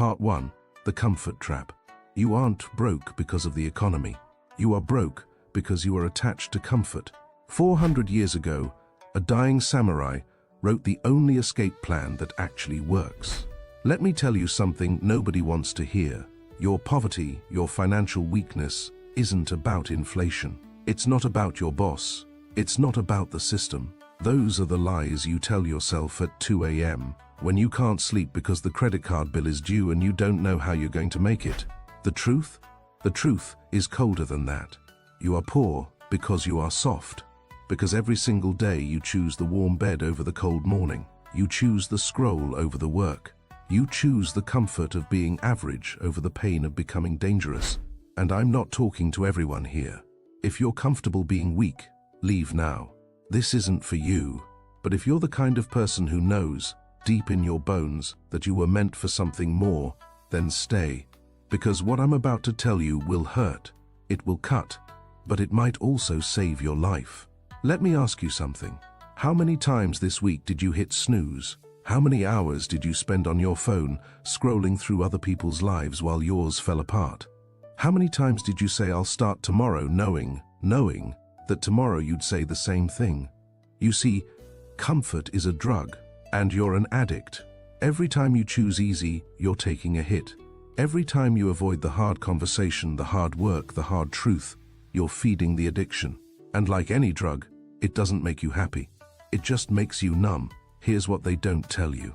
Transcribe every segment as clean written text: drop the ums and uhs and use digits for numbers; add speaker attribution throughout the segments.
Speaker 1: Part 1. The Comfort Trap. You aren't broke because of the economy. You are broke because you are attached to comfort. 400 years ago, a dying samurai wrote the only escape plan that actually works. Let me tell you something nobody wants to hear. Your poverty, your financial weakness, isn't about inflation. It's not about your boss. It's not about the system. Those are the lies you tell yourself at 2 a.m. when you can't sleep because the credit card bill is due and you don't know how you're going to make it. The truth? The truth is colder than that. You are poor because you are soft. Because every single day you choose the warm bed over the cold morning. You choose the scroll over the work. You choose the comfort of being average over the pain of becoming dangerous. And I'm not talking to everyone here. If you're comfortable being weak, leave now. This isn't for you. But if you're the kind of person who knows, deep in your bones, that you were meant for something more, then stay. Because what I'm about to tell you will hurt. It will cut. But it might also save your life. Let me ask you something. How many times this week did you hit snooze? How many hours did you spend on your phone, scrolling through other people's lives while yours fell apart? How many times did you say, "I'll start tomorrow," knowing that tomorrow you'd say the same thing? You see, comfort is a drug, and you're an addict. Every time you choose easy, you're taking a hit. Every time you avoid the hard conversation, the hard work, the hard truth, you're feeding the addiction. And like any drug, it doesn't make you happy. It just makes you numb. Here's what they don't tell you.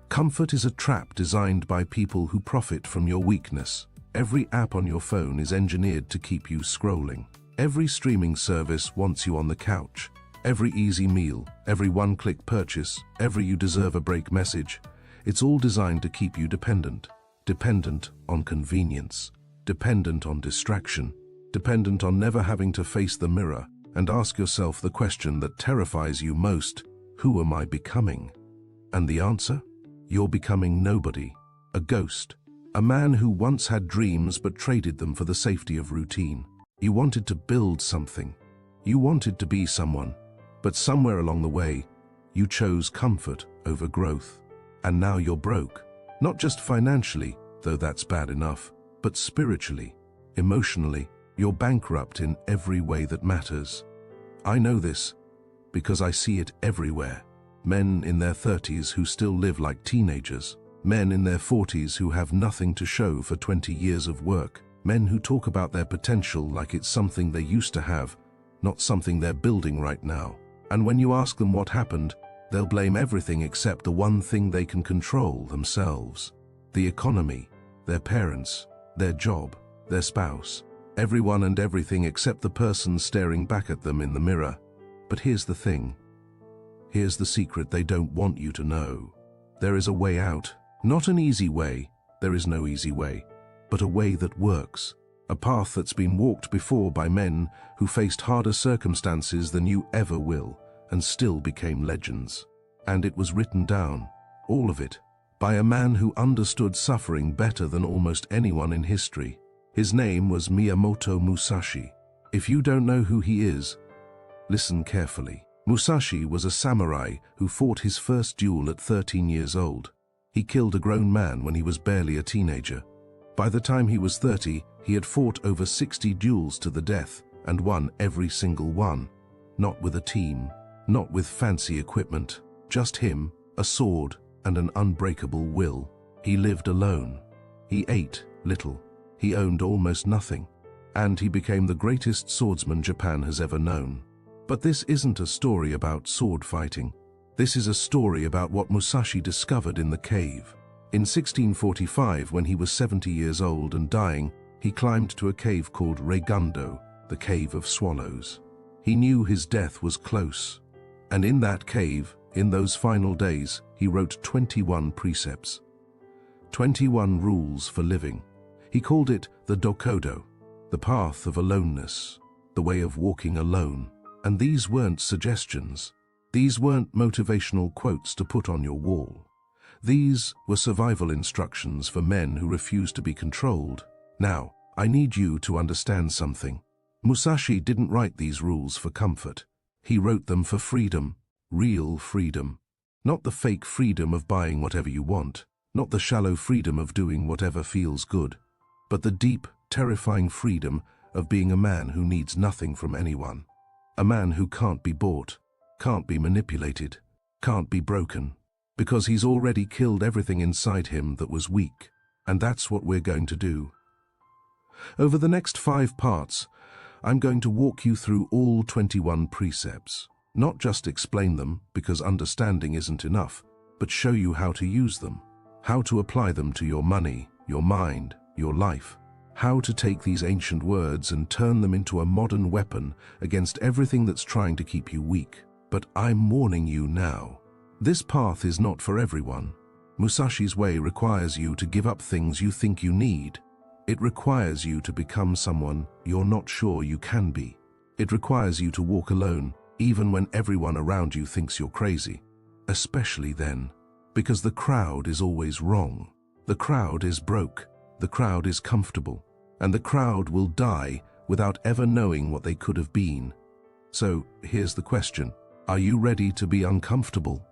Speaker 1: Comfort is a trap designed by people who profit from your weakness. Every app on your phone is engineered to keep you scrolling. Every streaming service wants you on the couch. Every easy meal, every one-click purchase, every "you deserve a break" message, it's all designed to keep you dependent. Dependent on convenience. Dependent on distraction. Dependent on never having to face the mirror and ask yourself the question that terrifies you most: who am I becoming? And the answer? You're becoming nobody. A ghost. A man who once had dreams but traded them for the safety of routine. You wanted to build something. You wanted to be someone. But somewhere along the way, you chose comfort over growth. And now you're broke. Not just financially, though that's bad enough, but spiritually, emotionally. You're bankrupt in every way that matters. I know this because I see it everywhere. Men in their 30s who still live like teenagers. Men in their 40s who have nothing to show for 20 years of work. Men who talk about their potential like it's something they used to have, not something they're building right now. And when you ask them what happened, they'll blame everything except the one thing they can control: themselves. The economy, their parents, their job, their spouse. Everyone and everything except the person staring back at them in the mirror. But here's the thing. Here's the secret they don't want you to know. There is a way out. Not an easy way. There is no easy way. But a way that works. A path that's been walked before by men who faced harder circumstances than you ever will and still became legends. And it was written down, all of it, by a man who understood suffering better than almost anyone in history. His name was Miyamoto Musashi. If you don't know who he is, listen carefully. Musashi was a samurai who fought his first duel at 13 years old. He killed a grown man when he was barely a teenager. By the time he was 30, he had fought over 60 duels to the death and won every single one. Not with a team, not with fancy equipment, just him, a sword, and an unbreakable will. He lived alone. He ate little. He owned almost nothing. And he became the greatest swordsman Japan has ever known. But this isn't a story about sword fighting. This is a story about what Musashi discovered in the cave. In 1645, when he was 70 years old and dying, he climbed to a cave called Reigundo, the Cave of Swallows. He knew his death was close. And in that cave, in those final days, he wrote 21 precepts. 21 rules for living. He called it the Dokkodo, the path of aloneness, the way of walking alone. And these weren't suggestions. These weren't motivational quotes to put on your wall. These were survival instructions for men who refused to be controlled. Now, I need you to understand something. Musashi didn't write these rules for comfort. He wrote them for freedom, real freedom. Not the fake freedom of buying whatever you want. Not the shallow freedom of doing whatever feels good, but the deep, terrifying freedom of being a man who needs nothing from anyone. A man who can't be bought, can't be manipulated, can't be broken, because he's already killed everything inside him that was weak. And that's what we're going to do. Over the next 5 parts, I'm going to walk you through all 21 precepts. Not just explain them, because understanding isn't enough, but show you how to use them, how to apply them to your money, your mind, your life, how to take these ancient words and turn them into a modern weapon against everything that's trying to keep you weak. But I'm warning you now. This path is not for everyone. Musashi's way requires you to give up things you think you need. It requires you to become someone you're not sure you can be. It requires you to walk alone, even when everyone around you thinks you're crazy. Especially then, because the crowd is always wrong. The crowd is broke, the crowd is comfortable, and the crowd will die without ever knowing what they could have been. So, here's the question. Are you ready to be uncomfortable?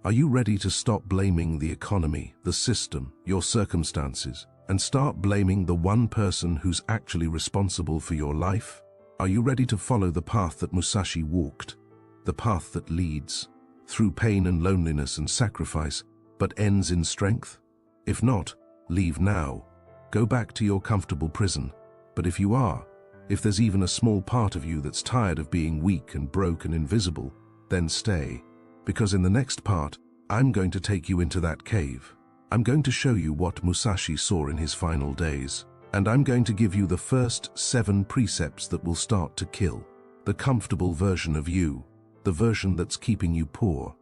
Speaker 1: Are you ready to stop blaming the economy, the system, your circumstances, and start blaming the one person who's actually responsible for your life? Are you ready to follow the path that Musashi walked, the path that leads through pain and loneliness and sacrifice, but ends in strength? If not, leave now. Go back to your comfortable prison. But if you are, if there's even a small part of you that's tired of being weak and broke and invisible, then stay. Because in the next part, I'm going to take you into that cave. I'm going to show you what Musashi saw in his final days. And I'm going to give you the first 7 precepts that will start to kill the comfortable version of you, the version that's keeping you poor.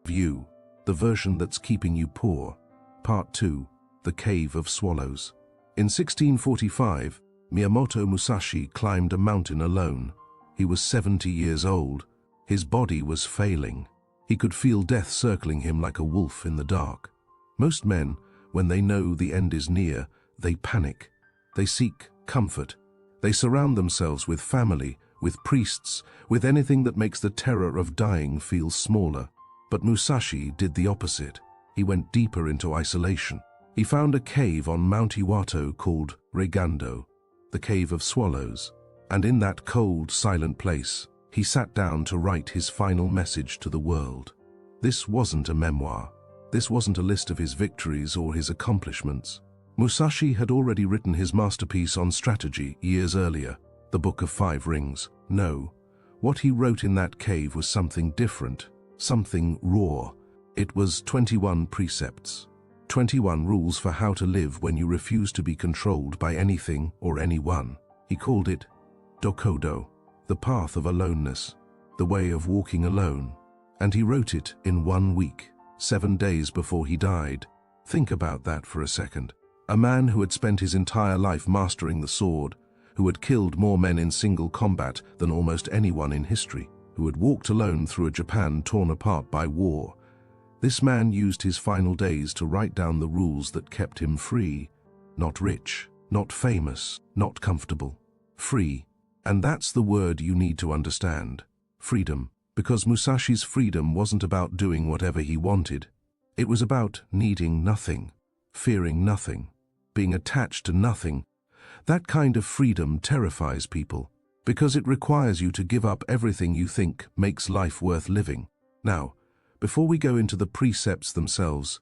Speaker 1: You, the version that's keeping you poor. Part 2, The Cave of Swallows. In 1645, Miyamoto Musashi climbed a mountain alone. He was 70 years old. His body was failing. He could feel death circling him like a wolf in the dark. Most men, when they know the end is near, they panic. They seek comfort. They surround themselves with family, with priests, with anything that makes the terror of dying feel smaller. But Musashi did the opposite. He went deeper into isolation. He found a cave on Mount Iwato called Regando, the Cave of Swallows. And in that cold, silent place, he sat down to write his final message to the world. This wasn't a memoir. This wasn't a list of his victories or his accomplishments. Musashi had already written his masterpiece on strategy years earlier, the Book of 5 Rings. No, what he wrote in that cave was something different, something raw. It was 21 precepts, 21 rules for how to live when you refuse to be controlled by anything or anyone. He called it Dokkodo, the path of aloneness, the way of walking alone. And he wrote it in 1 week, 7 days before he died. Think about that for a second. A man who had spent his entire life mastering the sword, who had killed more men in single combat than almost anyone in history, who had walked alone through a Japan torn apart by war. This man used his final days to write down the rules that kept him free. Not rich, not famous, not comfortable. Free. And that's the word you need to understand. Freedom. Because Musashi's freedom wasn't about doing whatever he wanted. It was about needing nothing, fearing nothing, being attached to nothing. That kind of freedom terrifies people, because it requires you to give up everything you think makes life worth living. Now, before we go into the precepts themselves,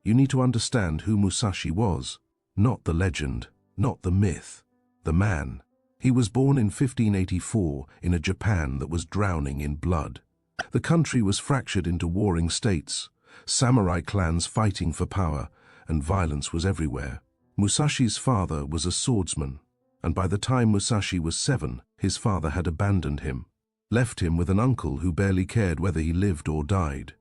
Speaker 1: you need to understand who Musashi was. Not the legend, not the myth, the man. He was born in 1584 in a Japan that was drowning in blood. The country was fractured into warring states, samurai clans fighting for power, and violence was everywhere. Musashi's father was a swordsman, and by the time Musashi was 7, his father had abandoned him, left him with an uncle who barely cared whether he lived or died.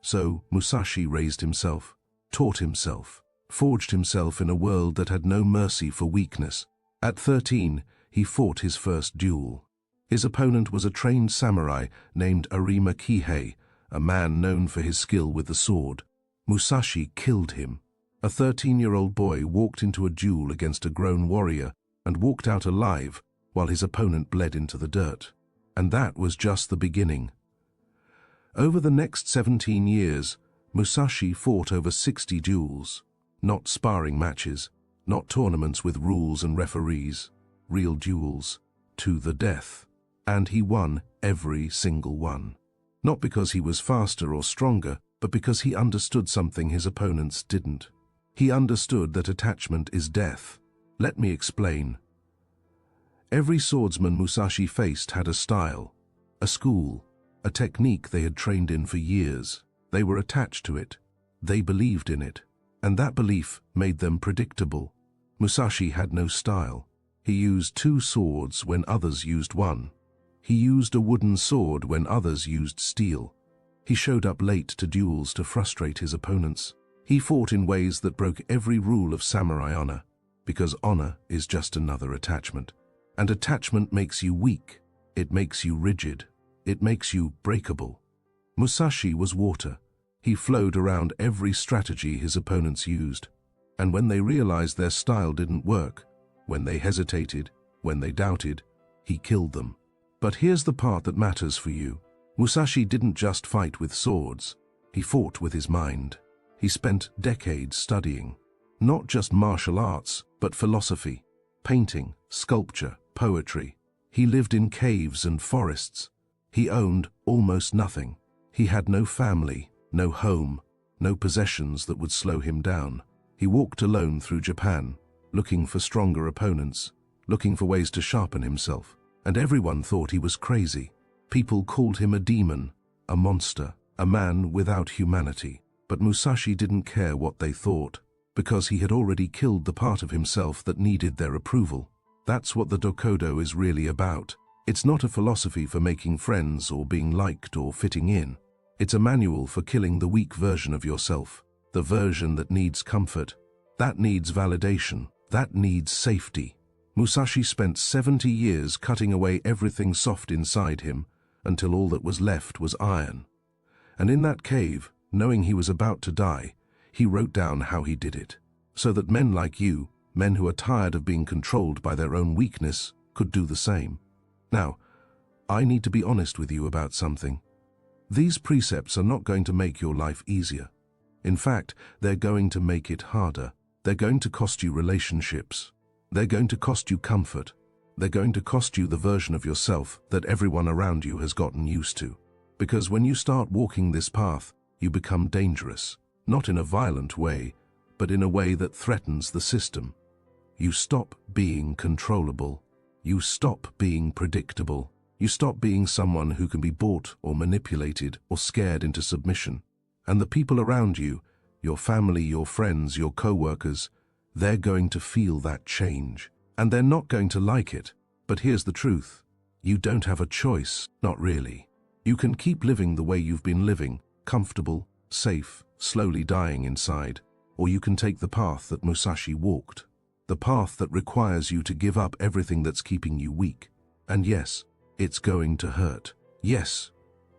Speaker 1: So Musashi raised himself, taught himself, forged himself in a world that had no mercy for weakness. At 13, he fought his first duel. His opponent was a trained samurai named Arima Kihei, a man known for his skill with the sword. Musashi killed him. A 13-year-old boy walked into a duel against a grown warrior and walked out alive while his opponent bled into the dirt. And that was just the beginning. Over the next 17 years, Musashi fought over 60 duels. Not sparring matches, not tournaments with rules and referees, real duels, to the death. And he won every single one. Not because he was faster or stronger, but because he understood something his opponents didn't. He understood that attachment is death. Let me explain. Every swordsman Musashi faced had a style, a school, a technique they had trained in for years. They were attached to it. They believed in it. And that belief made them predictable. Musashi had no style. He used 2 swords when others used 1. He used a wooden sword when others used steel. He showed up late to duels to frustrate his opponents. He fought in ways that broke every rule of samurai honor, because honor is just another attachment. And attachment makes you weak. It makes you rigid. It makes you breakable. Musashi was water. He flowed around every strategy his opponents used. And when they realized their style didn't work, when they hesitated, when they doubted, he killed them. But here's the part that matters for you. Musashi didn't just fight with swords. He fought with his mind. He spent decades studying, not just martial arts, but philosophy, painting, sculpture, poetry. He lived in caves and forests. He owned almost nothing. He had no family, no home, no possessions that would slow him down. He walked alone through Japan, looking for stronger opponents, looking for ways to sharpen himself. And everyone thought he was crazy. People called him a demon, a monster, a man without humanity. But Musashi didn't care what they thought, because he had already killed the part of himself that needed their approval. That's what the Dokkodo is really about. It's not a philosophy for making friends or being liked or fitting in. It's a manual for killing the weak version of yourself, the version that needs comfort, that needs validation, that needs safety. Musashi spent 70 years cutting away everything soft inside him until all that was left was iron. And in that cave, knowing he was about to die, he wrote down how he did it, so that men like you, men who are tired of being controlled by their own weakness, could do the same. Now, I need to be honest with you about something. These precepts are not going to make your life easier. In fact, they're going to make it harder. They're going to cost you relationships. They're going to cost you comfort. They're going to cost you the version of yourself that everyone around you has gotten used to. Because when you start walking this path, you become dangerous. Not in a violent way, but in a way that threatens the system. You stop being controllable. You stop being predictable. You stop being someone who can be bought or manipulated or scared into submission. And the people around you, your family, your friends, your co-workers, they're going to feel that change. And they're not going to like it. But here's the truth. You don't have a choice, not really. You can keep living the way you've been living, comfortable, safe, slowly dying inside. Or you can take the path that Musashi walked. The path that requires you to give up everything that's keeping you weak. And yes, it's going to hurt. Yes,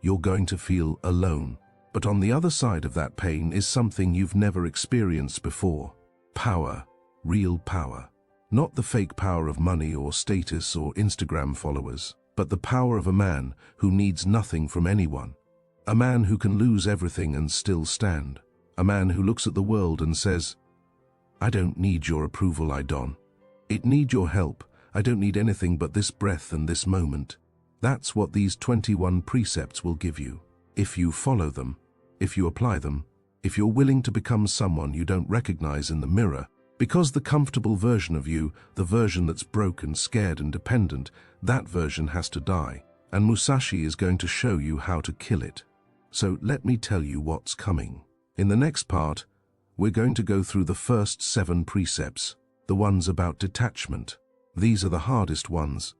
Speaker 1: you're going to feel alone. But on the other side of that pain is something you've never experienced before. Power, real power. Not the fake power of money or status or Instagram followers, but the power of a man who needs nothing from anyone. A man who can lose everything and still stand. A man who looks at the world and says, I don't need your approval, I don't need your help. I don't need anything but this breath and this moment. That's what these 21 precepts will give you. If you follow them, if you apply them, if you're willing to become someone you don't recognize in the mirror, because the comfortable version of you, the version that's broken, scared and dependent, that version has to die. And Musashi is going to show you how to kill it. So let me tell you what's coming. In the next part, we're going to go through the first 7 precepts, the ones about detachment. These are the hardest ones,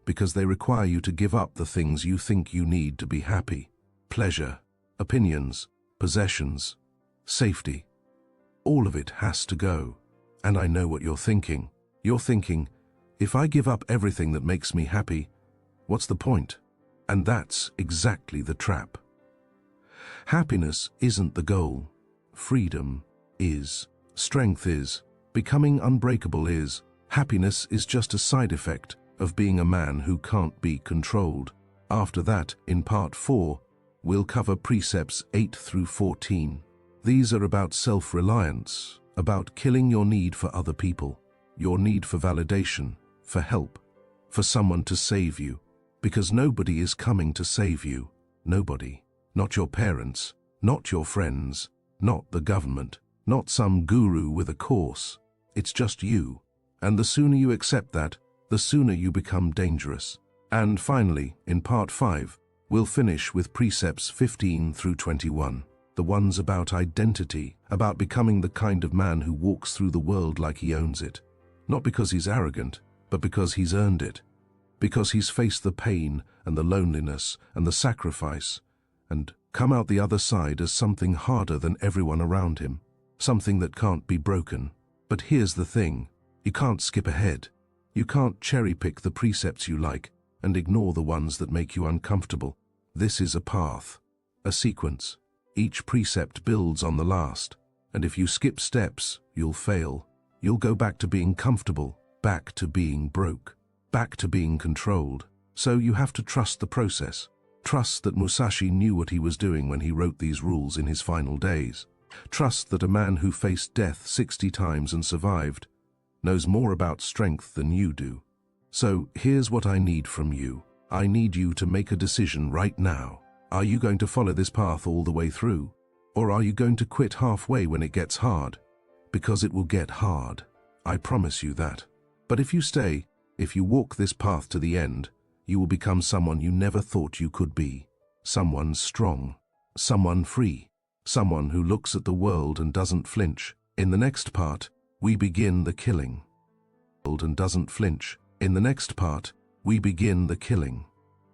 Speaker 1: because they require you to give up the things you think you need to be happy. Pleasure, opinions, possessions, safety. All of it has to go. And I know what you're thinking. You're thinking, if I give up everything that makes me happy, what's the point? And that's exactly the trap. Happiness isn't the goal. Freedom is. Strength is. Becoming unbreakable is. Happiness is just a side effect of being a man who can't be controlled. After that, in part 4, we'll cover precepts 8 through 14. These are about self-reliance, about killing your need for other people, your need for validation, for help, for someone to save you, because nobody is coming to save you. Nobody. Not your parents, not your friends, not the government, not some guru with a course. It's just you. And the sooner you accept that, the sooner you become dangerous. And finally, in part 5, we'll finish with precepts 15 through 21. The ones about identity, about becoming the kind of man who walks through the world like he owns it. Not because he's arrogant, but because he's earned it. Because he's faced the pain and the loneliness and the sacrifice and come out the other side as something harder than everyone around him. Something that can't be broken. But here's the thing. You can't skip ahead. You can't cherry-pick the precepts you like and ignore the ones that make you uncomfortable. This is a path, a sequence. Each precept builds on the last, and if you skip steps, you'll fail. You'll go back to being comfortable, back to being broke, back to being controlled. So you have to trust the process. Trust that Musashi knew what he was doing when he wrote these rules in his final days. Trust that a man who faced death 60 times and survived knows more about strength than you do. So here's what I need from you. I need you to make a decision right now. Are you going to follow this path all the way through? Or are you going to quit halfway when it gets hard? Because it will get hard. I promise you that. But if you stay, if you walk this path to the end, you will become someone you never thought you could be. Someone strong. Someone free. Someone who looks at the world and doesn't flinch. In the next part, we begin the killing. And doesn't flinch. In the next part, we begin the killing.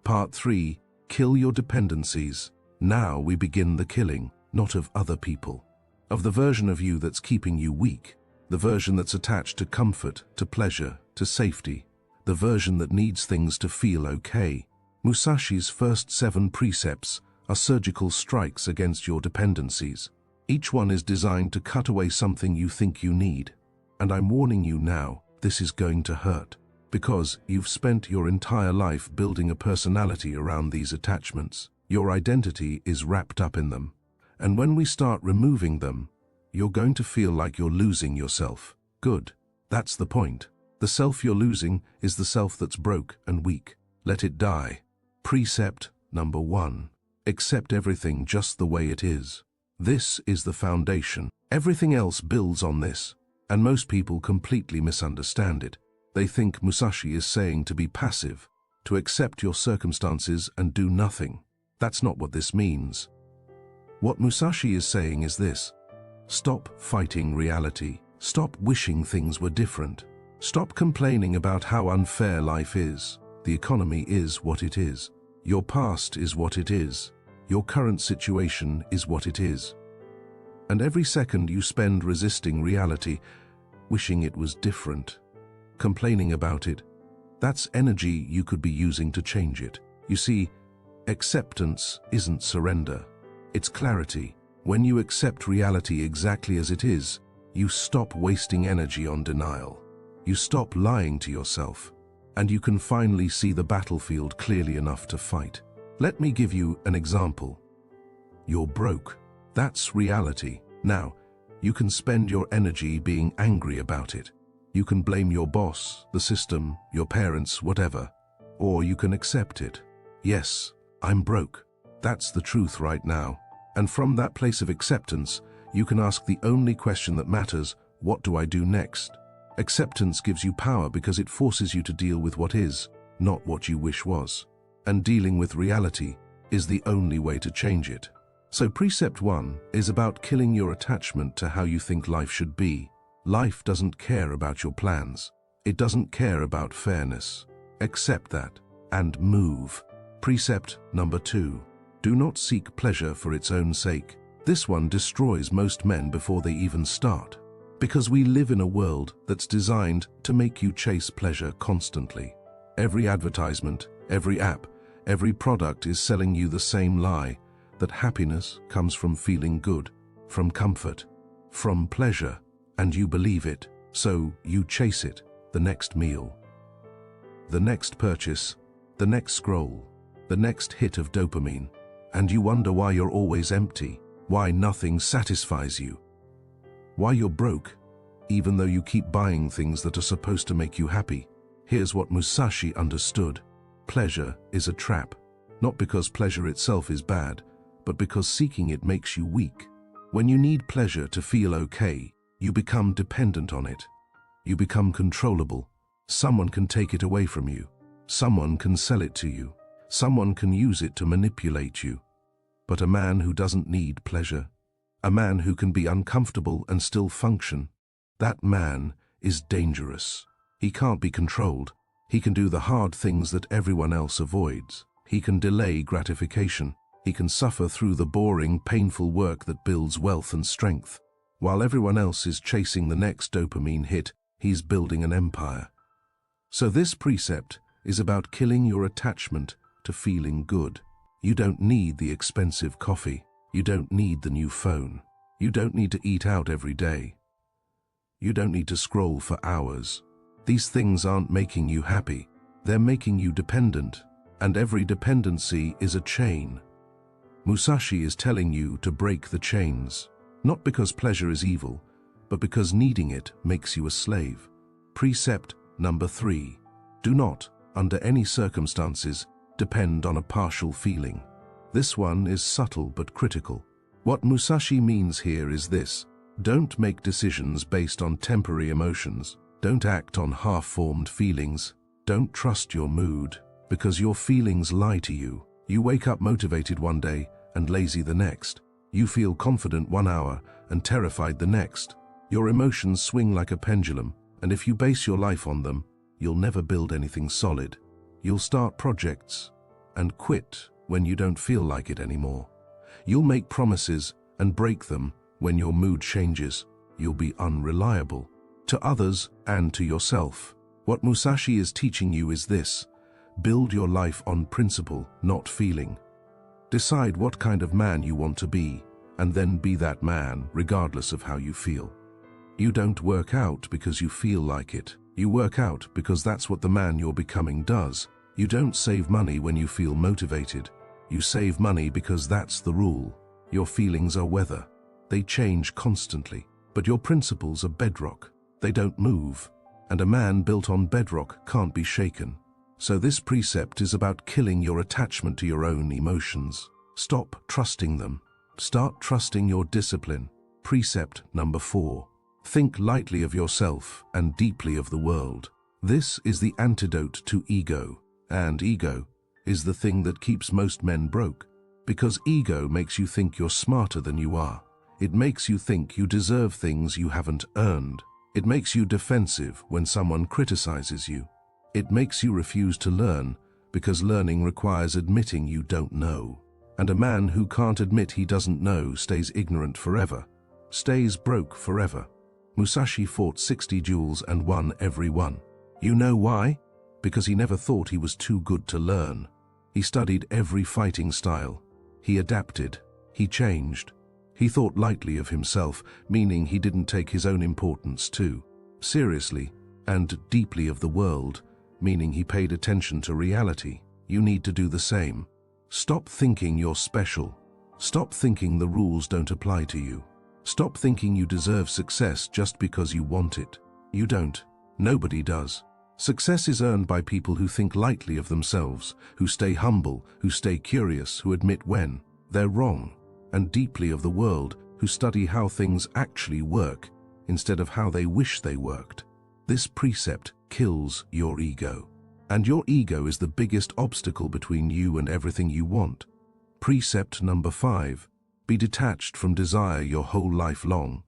Speaker 1: Part 3. Kill your dependencies. Now we begin the killing, not of other people. Of the version of you that's keeping you weak. The version that's attached to comfort, to pleasure, to safety. The version that needs things to feel okay. Musashi's first 7 precepts are surgical strikes against your dependencies. Each one is designed to cut away something you think you need. And I'm warning you now, this is going to hurt. Because you've spent your entire life building a personality around these attachments. Your identity is wrapped up in them. And when we start removing them, you're going to feel like you're losing yourself. Good. That's the point. The self you're losing is the self that's broke and weak. Let it die. Precept number 1. Accept everything just the way it is. This is the foundation. Everything else builds on this. And most people completely misunderstand it. They think Musashi is saying to be passive, to accept your circumstances and do nothing. That's not what this means. What Musashi is saying is this. Stop fighting reality. Stop wishing things were different. Stop complaining about how unfair life is. The economy is what it is. Your past is what it is. Your current situation is what it is. And every second you spend resisting reality, wishing it was different, complaining about it, that's energy you could be using to change it. You see, acceptance isn't surrender. It's clarity. When you accept reality exactly as it is, you stop wasting energy on denial. You stop lying to yourself, and you can finally see the battlefield clearly enough to fight. Let me give you an example. You're broke. That's reality. Now, you can spend your energy being angry about it. You can blame your boss, the system, your parents, whatever. Or you can accept it. Yes, I'm broke. That's the truth right now. And from that place of acceptance, you can ask the only question that matters, what do I do next? Acceptance gives you power because it forces you to deal with what is, not what you wish was. And dealing with reality is the only way to change it. So precept 1 is about killing your attachment to how you think life should be. Life doesn't care about your plans. It doesn't care about fairness. Accept that and move. Precept number 2. Do not seek pleasure for its own sake. This one destroys most men before they even start. Because we live in a world that's designed to make you chase pleasure constantly. Every advertisement, every app, every product is selling you the same lie, that happiness comes from feeling good, from comfort, from pleasure, and you believe it, so you chase it, the next meal, the next purchase, the next scroll, the next hit of dopamine, and you wonder why you're always empty. Why nothing satisfies you. Why you're broke, even though you keep buying things that are supposed to make you happy. Here's what Musashi understood. Pleasure is a trap, not because pleasure itself is bad, but because seeking it makes you weak. When you need pleasure to feel okay, you become dependent on it. You become controllable. Someone can take it away from you. Someone can sell it to you. Someone can use it to manipulate you. But a man who doesn't need pleasure, a man who can be uncomfortable and still function, that man is dangerous. He can't be controlled. He can do the hard things that everyone else avoids. He can delay gratification. He can suffer through the boring, painful work that builds wealth and strength. While everyone else is chasing the next dopamine hit, he's building an empire. So this precept is about killing your attachment to feeling good. You don't need the expensive coffee. You don't need the new phone. You don't need to eat out every day. You don't need to scroll for hours. These things aren't making you happy. They're making you dependent, and every dependency is a chain. Musashi is telling you to break the chains, not because pleasure is evil, but because needing it makes you a slave. Precept number 3. Do not, under any circumstances, depend on a partial feeling. This one is subtle but critical. What Musashi means here is this: don't make decisions based on temporary emotions. Don't act on half-formed feelings. Don't trust your mood, because your feelings lie to you. You wake up motivated one day and lazy the next. You feel confident one hour and terrified the next. Your emotions swing like a pendulum, and if you base your life on them, you'll never build anything solid. You'll start projects and quit when you don't feel like it anymore. You'll make promises and break them when your mood changes. You'll be unreliable to others and to yourself. What Musashi is teaching you is this: build your life on principle, not feeling. Decide what kind of man you want to be, and then be that man regardless of how you feel. You don't work out because you feel like it. You work out because that's what the man you're becoming does. You don't save money when you feel motivated. You save money because that's the rule. Your feelings are weather. They change constantly. But your principles are bedrock. They don't move. And a man built on bedrock can't be shaken. So this precept is about killing your attachment to your own emotions. Stop trusting them. Start trusting your discipline. Precept number 4. Think lightly of yourself and deeply of the world. This is the antidote to ego. And ego is the thing that keeps most men broke. Because ego makes you think you're smarter than you are. It makes you think you deserve things you haven't earned. It makes you defensive when someone criticizes you. It makes you refuse to learn, because learning requires admitting you don't know. And a man who can't admit he doesn't know stays ignorant forever, stays broke forever. Musashi fought 60 duels and won every one. You know why? Because he never thought he was too good to learn. He studied every fighting style. He adapted. He changed. He thought lightly of himself, meaning he didn't take his own importance too seriously, and deeply of the world, meaning he paid attention to reality. You need to do the same. Stop thinking you're special. Stop thinking the rules don't apply to you. Stop thinking you deserve success just because you want it. You don't. Nobody does. Success is earned by people who think lightly of themselves, who stay humble, who stay curious, who admit when they're wrong, and deeply of the world, who study how things actually work instead of how they wish they worked. This precept kills your ego. And your ego is the biggest obstacle between you and everything you want. Precept number 5. Be detached from desire your whole life long.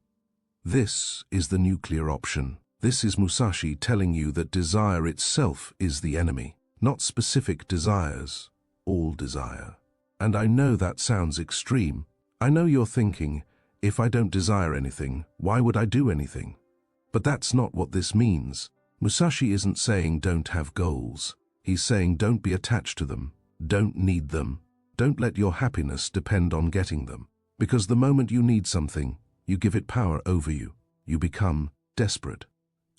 Speaker 1: This is the nuclear option. This is Musashi telling you that desire itself is the enemy, not specific desires, all desire. And I know that sounds extreme. I know you're thinking, if I don't desire anything, why would I do anything? But that's not what this means. Musashi isn't saying don't have goals. He's saying don't be attached to them, don't need them. Don't let your happiness depend on getting them. Because the moment you need something, you give it power over you. You become desperate.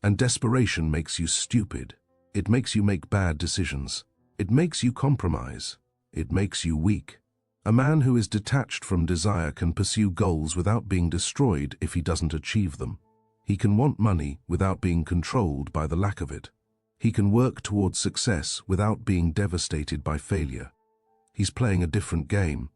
Speaker 1: And desperation makes you stupid. It makes you make bad decisions. It makes you compromise. It makes you weak. A man who is detached from desire can pursue goals without being destroyed if he doesn't achieve them. He can want money without being controlled by the lack of it. He can work towards success without being devastated by failure. He's playing a different game.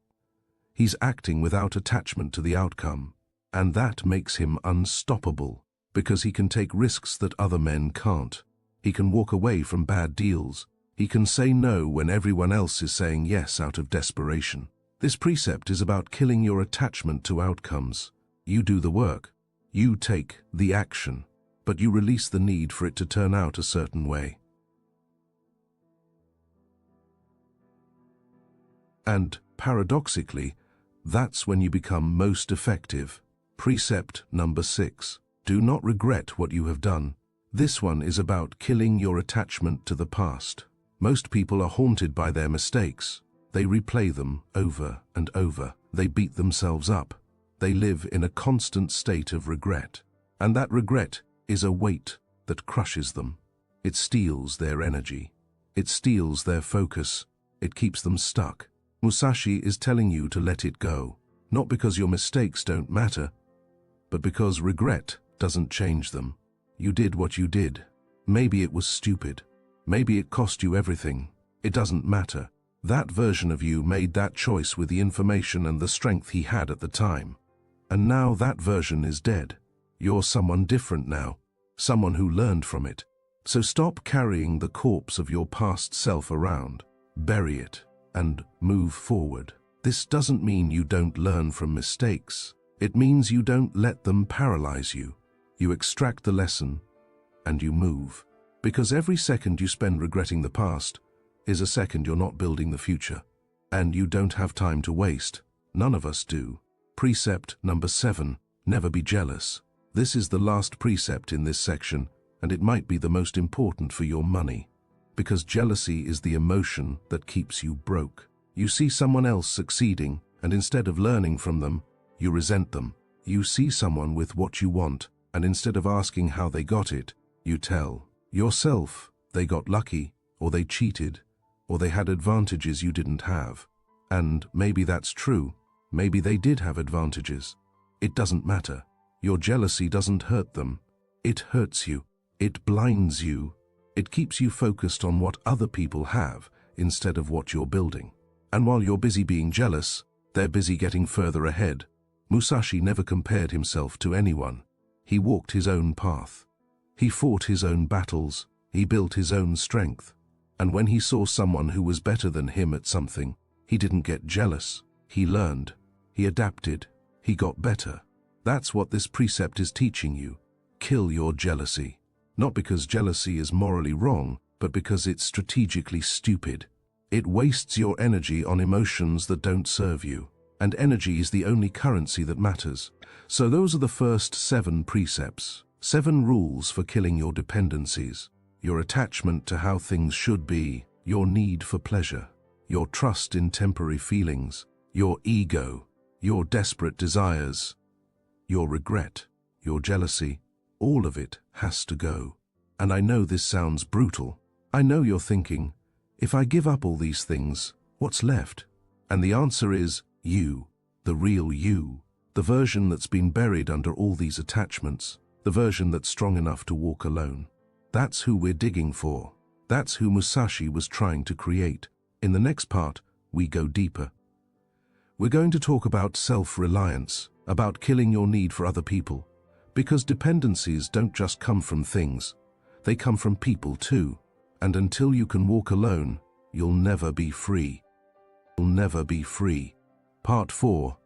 Speaker 1: He's acting without attachment to the outcome. And that makes him unstoppable, because he can take risks that other men can't. He can walk away from bad deals. He can say no when everyone else is saying yes out of desperation. This precept is about killing your attachment to outcomes. You do the work. You take the action, but you release the need for it to turn out a certain way. And, paradoxically, that's when you become most effective. Precept number 6. Do not regret what you have done. This one is about killing your attachment to the past. Most people are haunted by their mistakes. They replay them over and over. They beat themselves up. They live in a constant state of regret. And that regret is a weight that crushes them. It steals their energy. It steals their focus. It keeps them stuck. Musashi is telling you to let it go, not because your mistakes don't matter, but because regret doesn't change them. You did what you did. Maybe it was stupid. Maybe it cost you everything. It doesn't matter. That version of you made that choice with the information and the strength he had at the time. And now that version is dead. You're someone different now, someone who learned from it. So stop carrying the corpse of your past self around. Bury it and move forward. This doesn't mean you don't learn from mistakes. It means you don't let them paralyze you. You extract the lesson and you move. Because every second you spend regretting the past is a second you're not building the future. And you don't have time to waste. None of us do. Precept number 7. Never be jealous. This is the last precept in this section, and it might be the most important for your money. Because jealousy is the emotion that keeps you broke. You see someone else succeeding, and instead of learning from them, you resent them. You see someone with what you want, and instead of asking how they got it, you tell yourself they got lucky, or they cheated, or they had advantages you didn't have. And maybe that's true. Maybe they did have advantages. It doesn't matter. Your jealousy doesn't hurt them. It hurts you. It blinds you. It keeps you focused on what other people have instead of what you're building. And while you're busy being jealous, they're busy getting further ahead. Musashi never compared himself to anyone. He walked his own path. He fought his own battles. He built his own strength. And when he saw someone who was better than him at something, he didn't get jealous. He learned. He adapted. He got better. That's what this precept is teaching you. Kill your jealousy. Not because jealousy is morally wrong, but because it's strategically stupid. It wastes your energy on emotions that don't serve you. And energy is the only currency that matters. So those are the first 7 precepts. 7 rules for killing your dependencies. Your attachment to how things should be. Your need for pleasure. Your trust in temporary feelings. Your ego. Your desperate desires. Your regret. Your jealousy. All of it has to go. And I know this sounds brutal. I know you're thinking, if I give up all these things, what's left? And the answer is you, the real you, the version that's been buried under all these attachments, the version that's strong enough to walk alone. That's who we're digging for. That's who Musashi was trying to create. In the next part, we go deeper. We're going to talk about self-reliance, about killing your need for other people. Because dependencies don't just come from things, they come from people too. And until you can walk alone, you'll never be free. You'll never be free. Part 4.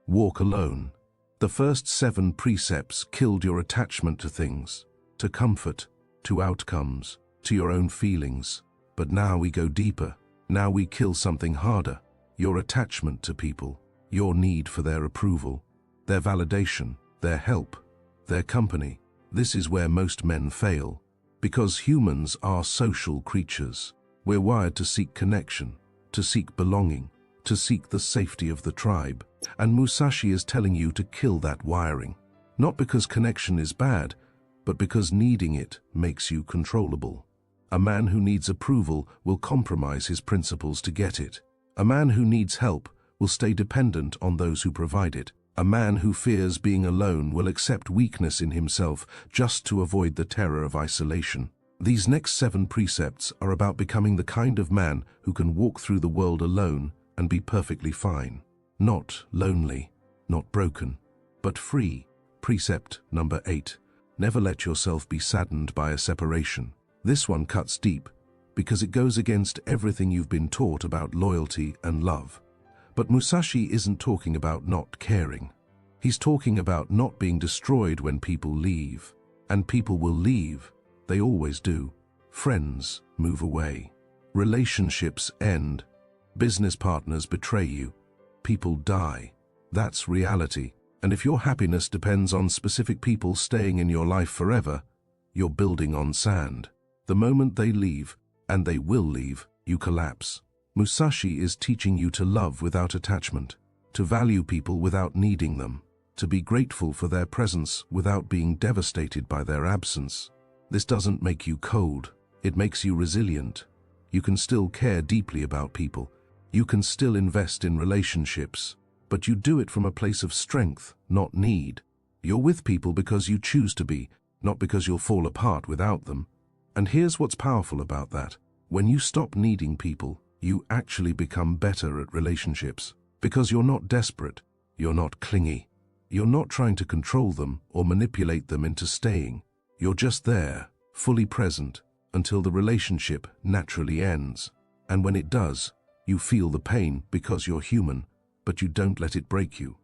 Speaker 1: Walk alone. The first 7 precepts killed your attachment to things, to comfort, to outcomes, to your own feelings. But now we go deeper. Now we kill something harder. Your attachment to people, your need for their approval, their validation, their help, their company. This is where most men fail. Because humans are social creatures. We're wired to seek connection, to seek belonging, to seek the safety of the tribe. And Musashi is telling you to kill that wiring. Not because connection is bad, but because needing it makes you controllable. A man who needs approval will compromise his principles to get it. A man who needs help will stay dependent on those who provide it. A man who fears being alone will accept weakness in himself just to avoid the terror of isolation. These next 7 precepts are about becoming the kind of man who can walk through the world alone and be perfectly fine. Not lonely, not broken, but free. Precept number 8. Never let yourself be saddened by a separation. This one cuts deep because it goes against everything you've been taught about loyalty and love. But Musashi isn't talking about not caring. He's talking about not being destroyed when people leave. And people will leave. They always do. Friends move away. Relationships end. Business partners betray you. People die. That's reality. And if your happiness depends on specific people staying in your life forever, you're building on sand. The moment they leave, and they will leave, you collapse. Musashi is teaching you to love without attachment, to value people without needing them, to be grateful for their presence without being devastated by their absence. This doesn't make you cold, it makes you resilient. You can still care deeply about people. You can still invest in relationships, but you do it from a place of strength, not need. You're with people because you choose to be, not because you'll fall apart without them. And here's what's powerful about that. When you stop needing people, you actually become better at relationships. Because you're not desperate, you're not clingy. You're not trying to control them or manipulate them into staying. You're just there, fully present, until the relationship naturally ends. And when it does, you feel the pain because you're human, but you don't let it break you.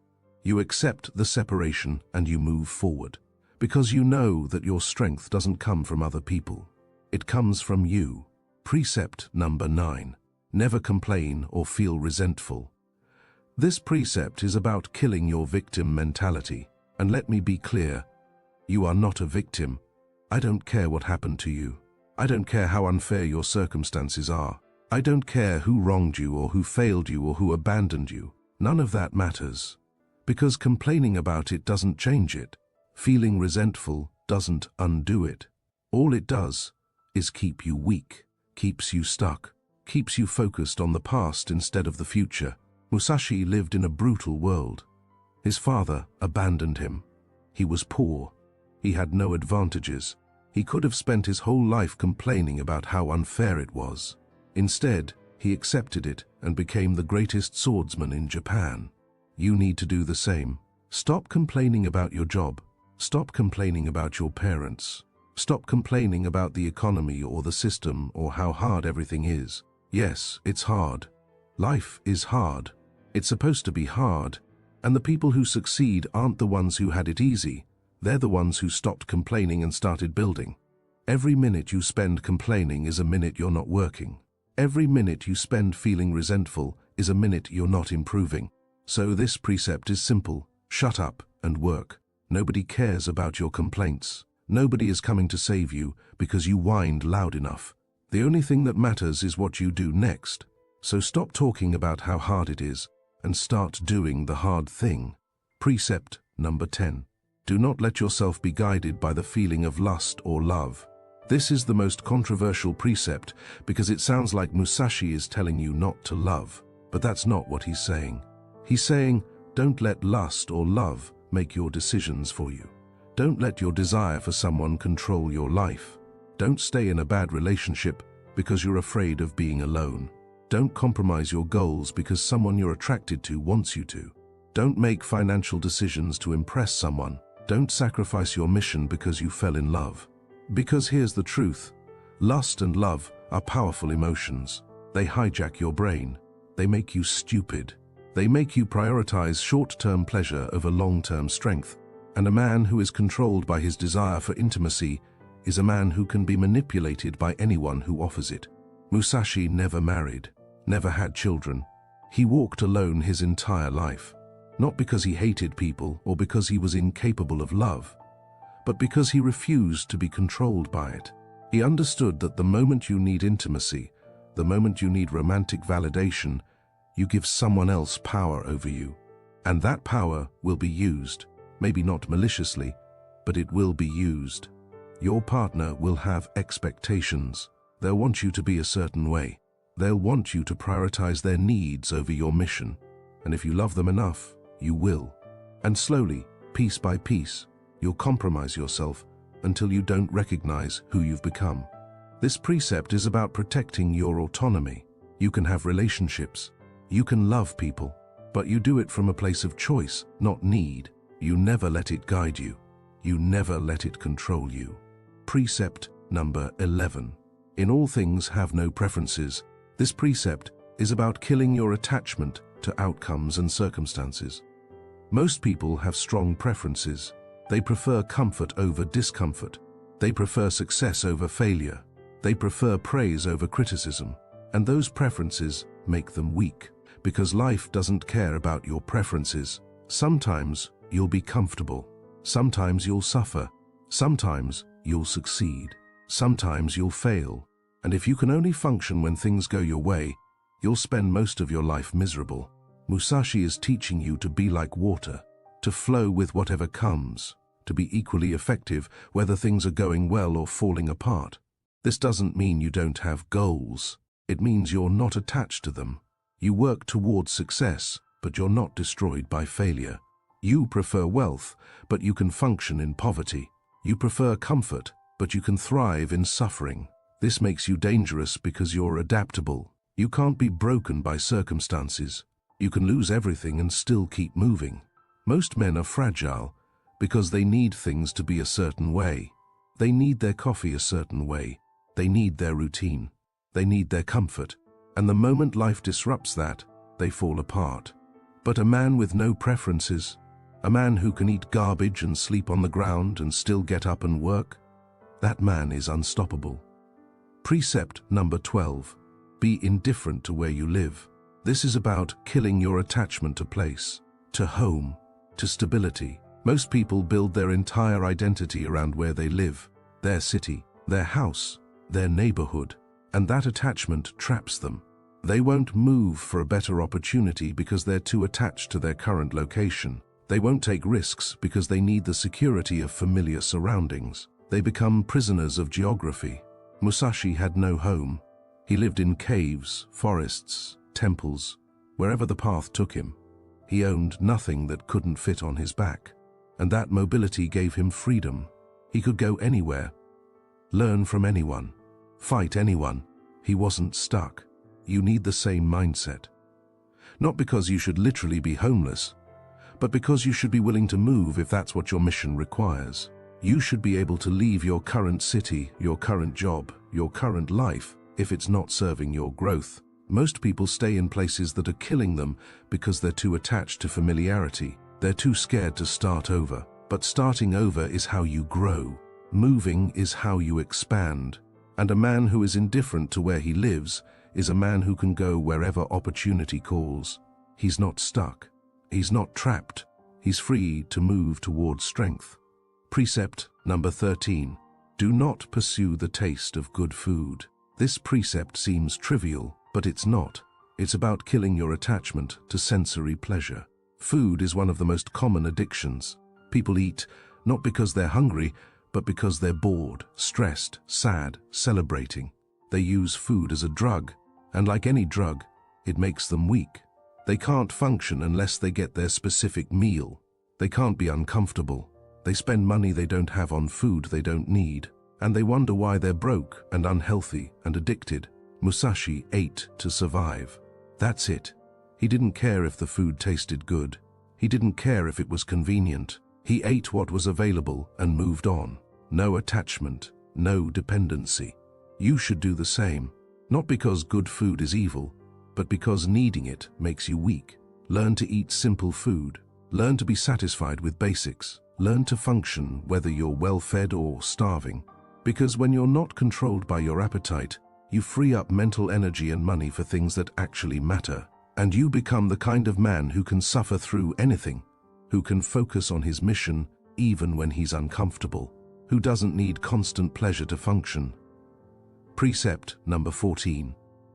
Speaker 1: You accept the separation and you move forward. Because you know that your strength doesn't come from other people. It comes from you. Precept number 9. Never complain or feel resentful. This precept is about killing your victim mentality. And let me be clear, you are not a victim. I don't care what happened to you. I don't care how unfair your circumstances are. I don't care who wronged you or who failed you or who abandoned you. None of that matters. Because complaining about it doesn't change it. Feeling resentful doesn't undo it. All it does is keep you weak, keeps you stuck, keeps you focused on the past instead of the future. Musashi lived in a brutal world. His father abandoned him. He was poor. He had no advantages. He could have spent his whole life complaining about how unfair it was. Instead, he accepted it and became the greatest swordsman in Japan. You need to do the same. Stop complaining about your job. Stop complaining about your parents. Stop complaining about the economy or the system or how hard everything is. Yes, it's hard. Life is hard. It's supposed to be hard. And the people who succeed aren't the ones who had it easy. They're the ones who stopped complaining and started building. Every minute you spend complaining is a minute you're not working. Every minute you spend feeling resentful is a minute you're not improving. So this precept is simple. Shut up and work. Nobody cares about your complaints. Nobody is coming to save you because you whined loud enough. The only thing that matters is what you do next. So stop talking about how hard it is and start doing the hard thing. Precept number 10. Do not let yourself be guided by the feeling of lust or love. This is the most controversial precept because it sounds like Musashi is telling you not to love. But that's not what he's saying. He's saying, don't let lust or love make your decisions for you. Don't let your desire for someone control your life. Don't stay in a bad relationship because you're afraid of being alone. Don't compromise your goals because someone you're attracted to wants you to. Don't make financial decisions to impress someone. Don't sacrifice your mission because you fell in love. Because here's the truth. Lust and love are powerful emotions. They hijack your brain. They make you stupid. They make you prioritize short-term pleasure over long-term strength. And a man who is controlled by his desire for intimacy is a man who can be manipulated by anyone who offers it. Musashi never married, never had children. He walked alone his entire life. Not because he hated people or because he was incapable of love, but because he refused to be controlled by it. He understood that the moment you need intimacy, the moment you need romantic validation, you give someone else power over you. And that power will be used, maybe not maliciously, but it will be used. Your partner will have expectations. They'll want you to be a certain way. They'll want you to prioritize their needs over your mission. And if you love them enough, you will. And slowly, piece by piece, you'll compromise yourself until you don't recognize who you've become. This precept is about protecting your autonomy. You can have relationships, you can love people, but you do it from a place of choice, not need. You never let it guide you. You never let it control you. Precept number 11. In all things have no preferences. This precept is about killing your attachment to outcomes and circumstances. Most people have strong preferences. They prefer comfort over discomfort. They prefer success over failure. They prefer praise over criticism. And those preferences make them weak, because life doesn't care about your preferences. Sometimes you'll be comfortable. Sometimes you'll suffer. Sometimes you'll succeed. Sometimes you'll fail. And if you can only function when things go your way, you'll spend most of your life miserable. Musashi is teaching you to be like water, to flow with whatever comes, to be equally effective whether things are going well or falling apart. This doesn't mean you don't have goals. It means you're not attached to them. You work towards success, but you're not destroyed by failure. You prefer wealth, but you can function in poverty. You prefer comfort, but you can thrive in suffering. This makes you dangerous because you're adaptable. You can't be broken by circumstances. You can lose everything and still keep moving. Most men are fragile because they need things to be a certain way. They need their coffee a certain way. They need their routine. They need their comfort. And the moment life disrupts that, they fall apart. But a man with no preferences, a man who can eat garbage and sleep on the ground and still get up and work, that man is unstoppable. Precept number 12. Be indifferent to where you live. This is about killing your attachment to place, to home, to stability. Most people build their entire identity around where they live, their city, their house, their neighborhood, and that attachment traps them. They won't move for a better opportunity because they're too attached to their current location. They won't take risks because they need the security of familiar surroundings. They become prisoners of geography. Musashi had no home. He lived in caves, forests, temples, wherever the path took him. He owned nothing that couldn't fit on his back, and that mobility gave him freedom. He could go anywhere, learn from anyone, fight anyone. He wasn't stuck. You need the same mindset. Not because you should literally be homeless, but because you should be willing to move if that's what your mission requires. You should be able to leave your current city, your current job, your current life, if it's not serving your growth. Most people stay in places that are killing them because they're too attached to familiarity. They're too scared to start over. But starting over is how you grow. Moving is how you expand. And a man who is indifferent to where he lives is a man who can go wherever opportunity calls. He's not stuck. He's not trapped. He's free to move towards strength. Precept number 13. Do not pursue the taste of good food. This precept seems trivial, but it's not. It's about killing your attachment to sensory pleasure. Food is one of the most common addictions. People eat not because they're hungry, but because they're bored, stressed, sad, celebrating. They use food as a drug, and like any drug, it makes them weak. They can't function unless they get their specific meal. They can't be uncomfortable. They spend money they don't have on food they don't need, and they wonder why they're broke and unhealthy and addicted. Musashi ate to survive. That's it. He didn't care if the food tasted good. He didn't care if it was convenient. He ate what was available and moved on. No attachment, no dependency. You should do the same, not because good food is evil, but because needing it makes you weak. Learn to eat simple food. Learn to be satisfied with basics. Learn to function whether you're well-fed or starving. Because when you're not controlled by your appetite, you free up mental energy and money for things that actually matter. And you become the kind of man who can suffer through anything, who can focus on his mission even when he's uncomfortable, who doesn't need constant pleasure to function. Precept number 14.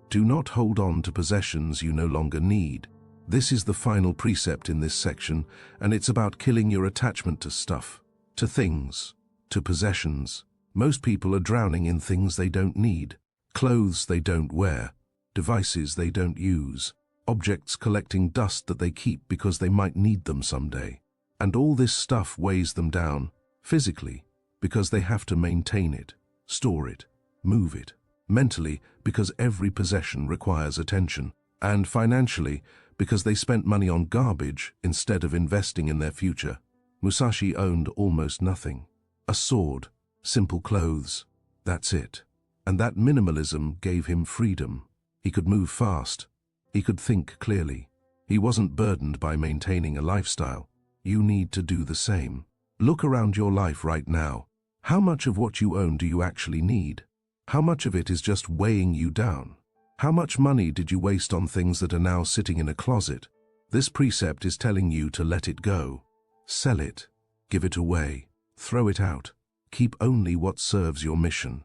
Speaker 1: Do not hold on to possessions you no longer need. This is the final precept in this section, and it's about killing your attachment to stuff, to things, to possessions. Most people are drowning in things they don't need, clothes they don't wear, devices they don't use, objects collecting dust that they keep because they might need them someday. And all this stuff weighs them down, physically, because they have to maintain it, store it, move it, mentally, because every possession requires attention, and financially, because they spent money on garbage instead of investing in their future. Musashi owned almost nothing. A sword, simple clothes, that's it. And that minimalism gave him freedom. He could move fast. He could think clearly. He wasn't burdened by maintaining a lifestyle. You need to do the same. Look around your life right now. How much of what you own do you actually need? How much of it is just weighing you down? How much money did you waste on things that are now sitting in a closet? This precept is telling you to let it go. Sell it. Give it away. Throw it out. Keep only what serves your mission.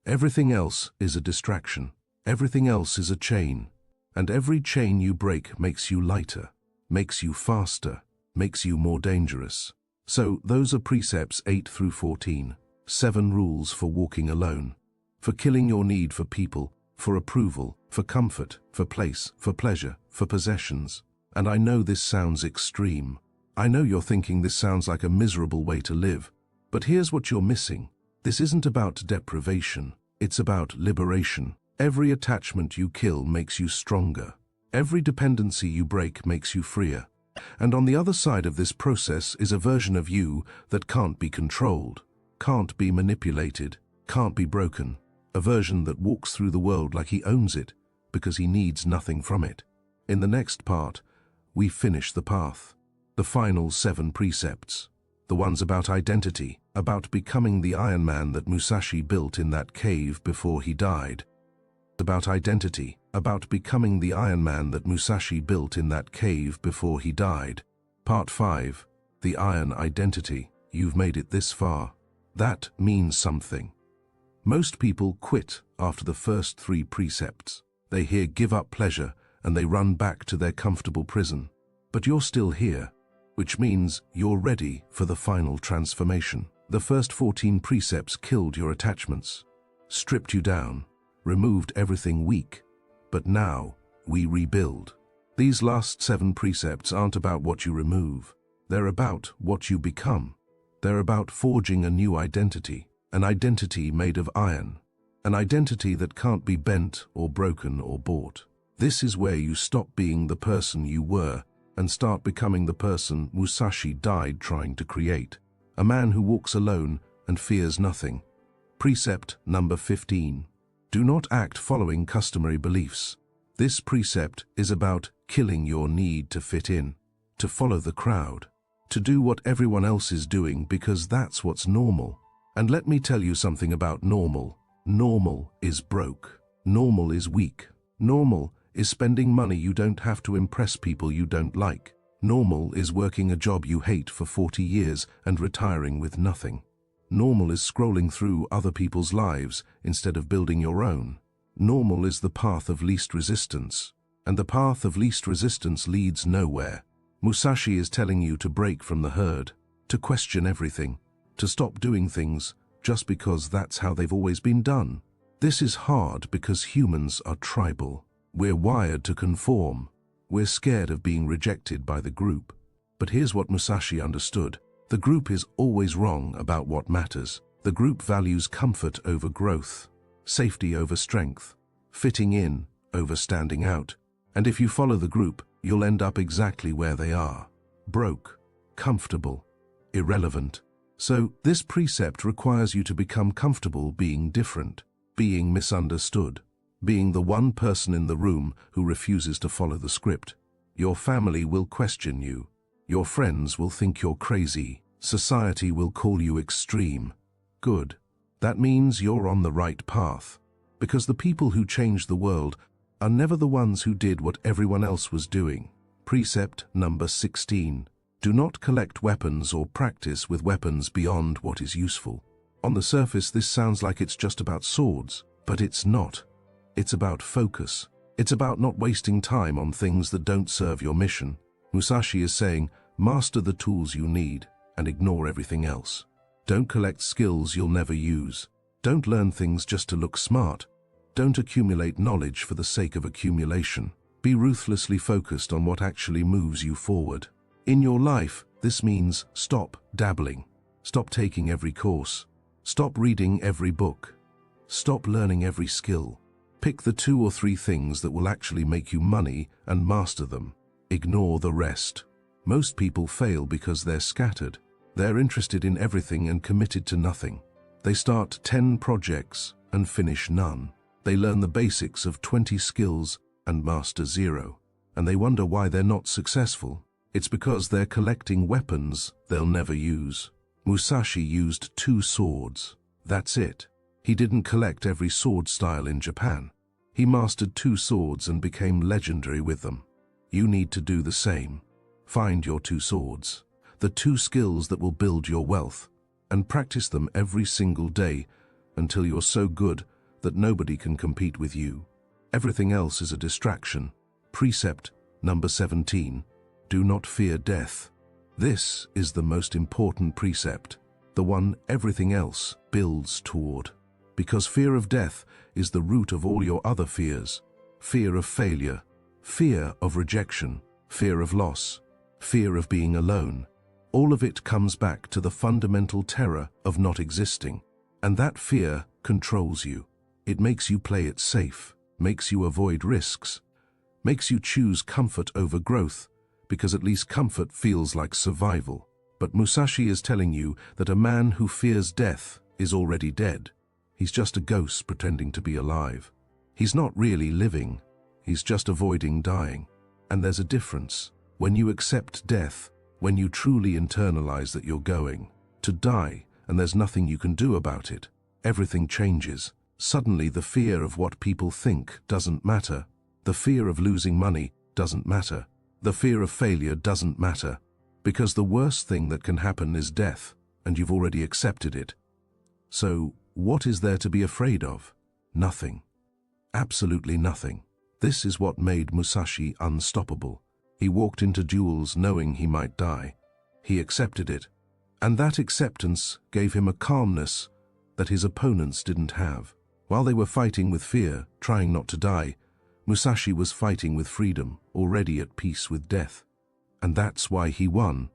Speaker 1: Everything else is a distraction. Everything else is a chain. And every chain you break makes you lighter, makes you faster, makes you more dangerous. So those are precepts 8 through 14. 7 rules for walking alone. For killing your need for people, for approval, for comfort, for place, for pleasure, for possessions. And I know this sounds extreme. I know you're thinking this sounds like a miserable way to live. But here's what you're missing. This isn't about deprivation. It's about liberation. Every attachment you kill makes you stronger. Every dependency you break makes you freer. And on the other side of this process is a version of you that can't be controlled, can't be manipulated, can't be broken. A version that walks through the world like he owns it, because he needs nothing from it. In the next part, we finish the path. The final 7 precepts. The ones about identity, about becoming the Iron Man that Musashi built in that cave before he died. About identity, about becoming the Iron Man that Musashi built in that cave before he died. Part 5. The Iron Identity. You've made it this far. That means something. Most people quit after the first 3 precepts. They hear give up pleasure and they run back to their comfortable prison. But you're still here, which means you're ready for the final transformation. The first 14 precepts killed your attachments, stripped you down, removed everything weak. But now we rebuild. These last 7 precepts aren't about what you remove. They're about what you become. They're about forging a new identity, an identity made of iron, an identity that can't be bent or broken or bought. This is where you stop being the person you were and start becoming the person Musashi died trying to create. A man who walks alone and fears nothing. Precept number 15. Do not act following customary beliefs. This precept is about killing your need to fit in, to follow the crowd, to do what everyone else is doing because that's what's normal. And let me tell you something about normal. Normal is broke. Normal is weak. Normal is spending money you don't have to impress people you don't like. Normal is working a job you hate for 40 years and retiring with nothing. Normal is scrolling through other people's lives instead of building your own. Normal is the path of least resistance, and the path of least resistance leads nowhere. Musashi is telling you to break from the herd, to question everything, to stop doing things just because that's how they've always been done. This is hard because humans are tribal. We're wired to conform. We're scared of being rejected by the group. But here's what Musashi understood. The group is always wrong about what matters. The group values comfort over growth, safety over strength, fitting in over standing out. And if you follow the group, you'll end up exactly where they are. Broke, comfortable, irrelevant. So this precept requires you to become comfortable being different, being misunderstood, being the one person in the room who refuses to follow the script. Your family will question you. Your friends will think you're crazy. Society will call you extreme. Good. That means you're on the right path. Because the people who change the world are never the ones who did what everyone else was doing. Precept number 16. Do not collect weapons or practice with weapons beyond what is useful. On the surface, this sounds like it's just about swords, but it's not. It's about focus. It's about not wasting time on things that don't serve your mission. Musashi is saying, master the tools you need and ignore everything else. Don't collect skills you'll never use. Don't learn things just to look smart. Don't accumulate knowledge for the sake of accumulation. Be ruthlessly focused on what actually moves you forward. In your life, this means stop dabbling. Stop taking every course. Stop reading every book. Stop learning every skill. Pick the 2 or 3 things that will actually make you money and master them. Ignore the rest. Most people fail because they're scattered. They're interested in everything and committed to nothing. They start 10 projects and finish none. They learn the basics of 20 skills and master 0. And they wonder why they're not successful. It's because they're collecting weapons they'll never use. Musashi used 2 swords. That's it. He didn't collect every sword style in Japan. He mastered 2 swords and became legendary with them. You need to do the same. Find your 2 swords, the 2 skills that will build your wealth, and practice them every single day until you're so good that nobody can compete with you. Everything else is a distraction. Precept number 17. Do not fear death. This is the most important precept, the one everything else builds toward. Because fear of death is the root of all your other fears. Fear of failure, fear of rejection, fear of loss, fear of being alone. All of it comes back to the fundamental terror of not existing. And that fear controls you. It makes you play it safe, makes you avoid risks, makes you choose comfort over growth, because at least comfort feels like survival. But Musashi is telling you that a man who fears death is already dead. He's just a ghost pretending to be alive. He's not really living. He's just avoiding dying. And there's a difference. When you accept death, when you truly internalize that you're going to die and there's nothing you can do about it, everything changes. Suddenly the fear of what people think doesn't matter. The fear of losing money doesn't matter. The fear of failure doesn't matter. Because the worst thing that can happen is death, and you've already accepted it. So, what is there to be afraid of? Nothing. Absolutely nothing. This is what made Musashi unstoppable. He walked into duels knowing he might die. He accepted it. And that acceptance gave him a calmness that his opponents didn't have. While they were fighting with fear, trying not to die, Musashi was fighting with freedom, already at peace with death. And that's why he won.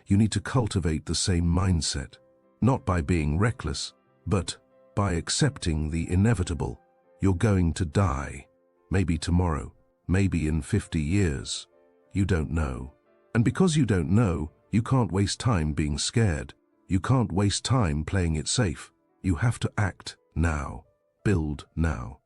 Speaker 1: You need to cultivate the same mindset, not by being reckless, but by accepting the inevitable. You're going to die. Maybe tomorrow, maybe in 50 years. You don't know. And because you don't know, you can't waste time being scared. You can't waste time playing it safe. You have to act now. Build now.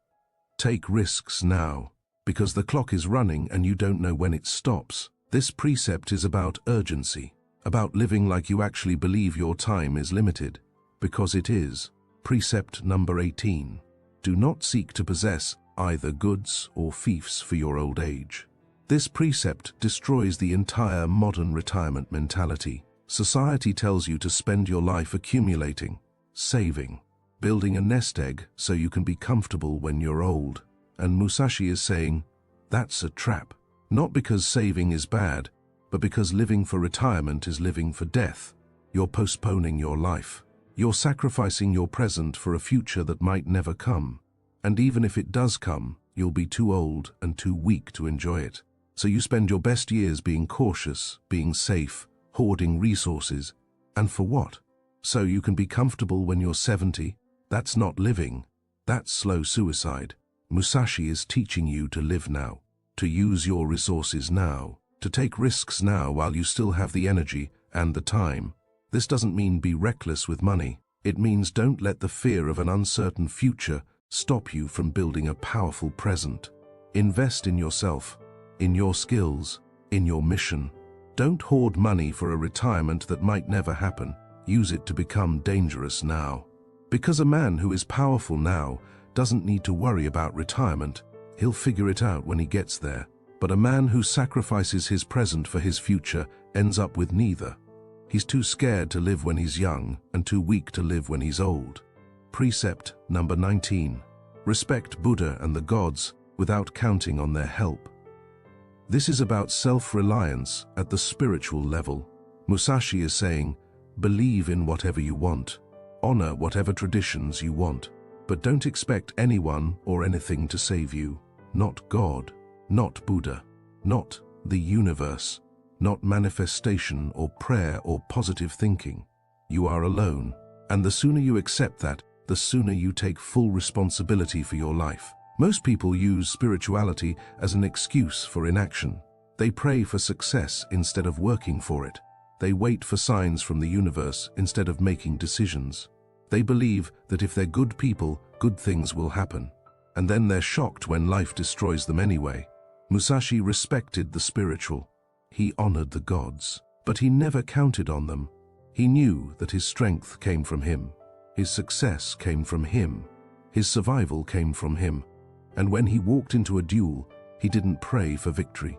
Speaker 1: Take risks now. Because the clock is running and you don't know when it stops. This precept is about urgency, about living like you actually believe your time is limited. Because it is. Precept number 18. Do not seek to possess either goods or fiefs for your old age. This precept destroys the entire modern retirement mentality. Society tells you to spend your life accumulating, saving, building a nest egg so you can be comfortable when you're old. And Musashi is saying, that's a trap. Not because saving is bad, but because living for retirement is living for death. You're postponing your life. You're sacrificing your present for a future that might never come. And even if it does come, you'll be too old and too weak to enjoy it. So you spend your best years being cautious, being safe, hoarding resources. And for what? So you can be comfortable when you're 70? That's not living. That's slow suicide. Musashi is teaching you to live now, to use your resources now, to take risks now while you still have the energy and the time. This doesn't mean be reckless with money. It means don't let the fear of an uncertain future stop you from building a powerful present. Invest in yourself, in your skills, in your mission. Don't hoard money for a retirement that might never happen. Use it to become dangerous now. Because a man who is powerful now doesn't need to worry about retirement. He'll figure it out when he gets there. But a man who sacrifices his present for his future ends up with neither. He's too scared to live when he's young and too weak to live when he's old. Precept number 19. Respect Buddha and the gods without counting on their help. This is about self-reliance at the spiritual level. Musashi is saying, believe in whatever you want. Honor whatever traditions you want. But don't expect anyone or anything to save you. Not God. not Buddha, not the universe, not manifestation or prayer or positive thinking. You are alone, and the sooner you accept that, the sooner you take full responsibility for your life. Most people use spirituality as an excuse for inaction. They pray for success instead of working for it. They wait for signs from the universe instead of making decisions. They believe that if they're good people, good things will happen. And then they're shocked when life destroys them anyway. Musashi respected the spiritual. He honored the gods, but he never counted on them. He knew that his strength came from him. His success came from him. His survival came from him. And when he walked into a duel, he didn't pray for victory.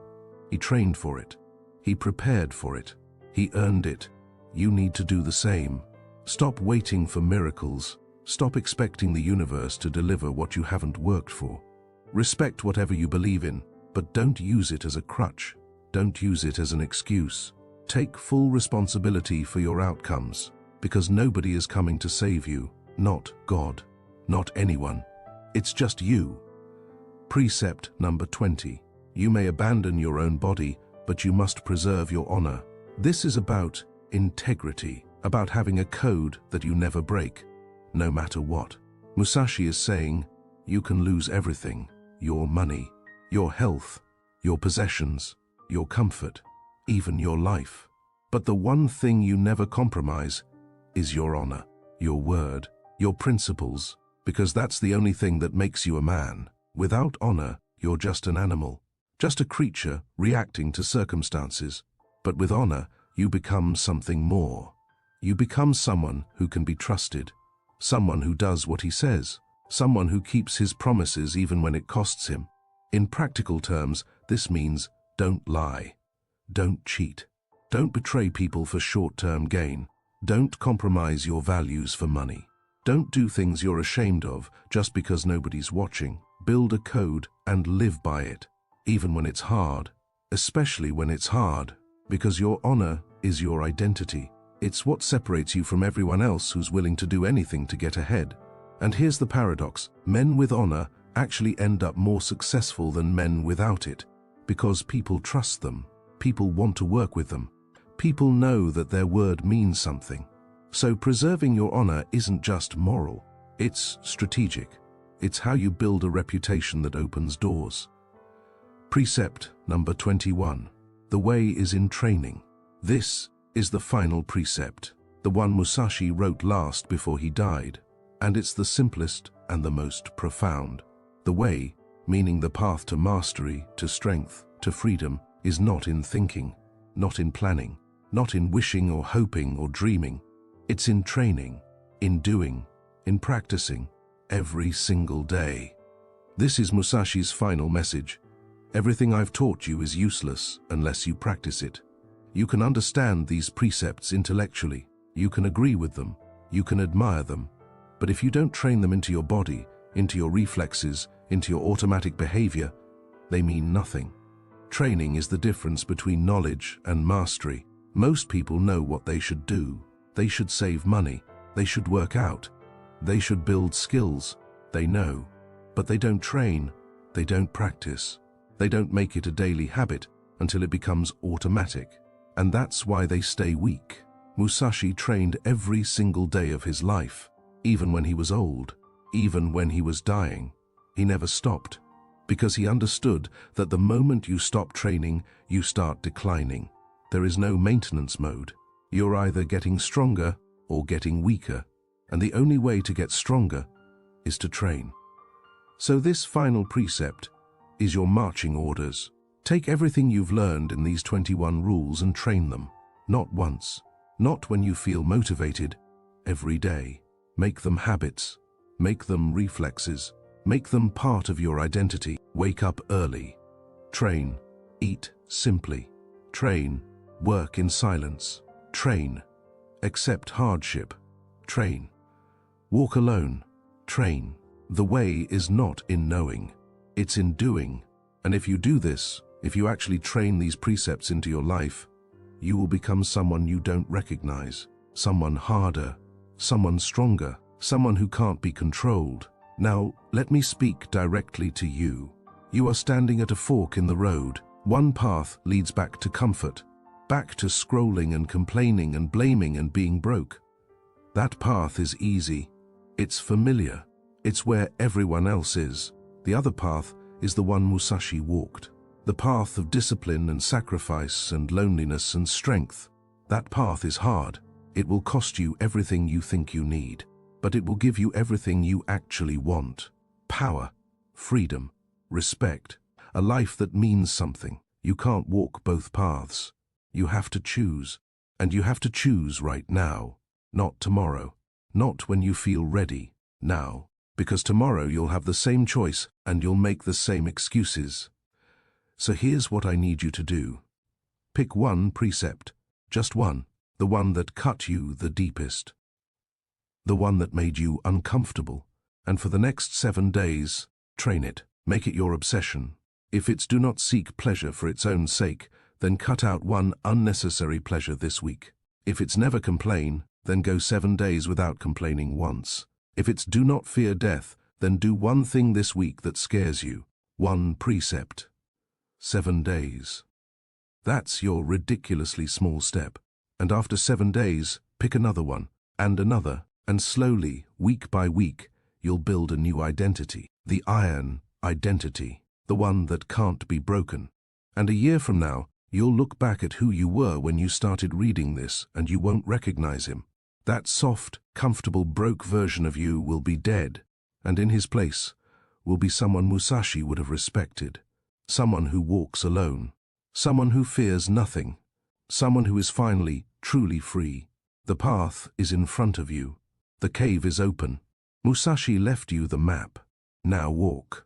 Speaker 1: He trained for it. He prepared for it. He earned it. You need to do the same. Stop waiting for miracles. Stop expecting the universe to deliver what you haven't worked for. Respect whatever you believe in, but don't use it as a crutch. Don't use it as an excuse. Take full responsibility for your outcomes, because nobody is coming to save you, not God, not anyone. It's just you. Precept number 20. You may abandon your own body, but you must preserve your honor. This is about integrity, about having a code that you never break, no matter what. Musashi is saying, you can lose everything, your money, your health, your possessions, your comfort, even your life. But the one thing you never compromise is your honor, your word, your principles, because that's the only thing that makes you a man. Without honor, you're just an animal, just a creature reacting to circumstances. But with honor, you become something more. You become someone who can be trusted, someone who does what he says, someone who keeps his promises even when it costs him. In practical terms, this means don't lie, don't cheat, don't betray people for short-term gain, don't compromise your values for money. Don't do things you're ashamed of just because nobody's watching. Build a code and live by it, even when it's hard, especially when it's hard, because your honor is your identity. It's what separates you from everyone else who's willing to do anything to get ahead. And here's the paradox. Men with honor actually end up more successful than men without it, because people trust them. People want to work with them. People know that their word means something. So preserving your honor isn't just moral, it's strategic. It's how you build a reputation that opens doors. Precept number 21. The way is in training. This is the final precept, the one Musashi wrote last before he died, and it's the simplest and the most profound. The way, meaning the path to mastery, to strength, to freedom, is not in thinking, not in planning, not in wishing or hoping or dreaming. It's in training, in doing, in practicing, every single day. This is Musashi's final message. Everything I've taught you is useless unless you practice it. You can understand these precepts intellectually, you can agree with them, you can admire them, but if you don't train them into your body, into your reflexes, into your automatic behavior, they mean nothing. Training is the difference between knowledge and mastery. Most people know what they should do. They should save money, they should work out, they should build skills, they know, but they don't train, they don't practice, they don't make it a daily habit until it becomes automatic. And that's why they stay weak. Musashi trained every single day of his life, even when he was old, even when he was dying. He never stopped, because he understood that the moment you stop training, you start declining. There is no maintenance mode. You're either getting stronger or getting weaker, and the only way to get stronger is to train. So this final precept is your marching orders. Take everything you've learned in these 21 rules and train them. Not once, not when you feel motivated, every day. Make them habits, make them reflexes, make them part of your identity. Wake up early. Train. Eat simply. Train. Work in silence. Train. Accept hardship. Train. Walk alone. Train. The way is not in knowing, it's in doing. And if you do this, if you actually train these precepts into your life, you will become someone you don't recognize, someone harder, someone stronger, someone who can't be controlled. Now, let me speak directly to you. You are standing at a fork in the road. One path leads back to comfort, back to scrolling and complaining and blaming and being broke. That path is easy. It's familiar. It's where everyone else is. The other path is the one Musashi walked. The path of discipline and sacrifice and loneliness and strength. That path is hard. It will cost you everything you think you need, but it will give you everything you actually want. Power, freedom, respect, a life that means something. You can't walk both paths. You have to choose, and you have to choose right now, not tomorrow, not when you feel ready, now, because tomorrow you'll have the same choice and you'll make the same excuses. So here's what I need you to do. Pick one precept, just one, the one that cut you the deepest, the one that made you uncomfortable, and for the next 7 days, train it, make it your obsession. If it's do not seek pleasure for its own sake, then cut out one unnecessary pleasure this week. If it's never complain, then go 7 days without complaining once. If it's do not fear death, then do one thing this week that scares you. One precept. 7 days. That's your ridiculously small step. And after 7 days, pick another one, and slowly, week by week, you'll build a new identity. The iron identity. The one that can't be broken. And a year from now, you'll look back at who you were when you started reading this and you won't recognize him. That soft, comfortable, broke version of you will be dead, and in his place will be someone Musashi would have respected. Someone who walks alone. Someone who fears nothing. Someone who is finally, truly free. The path is in front of you. The cave is open. Musashi left you the map. Now walk.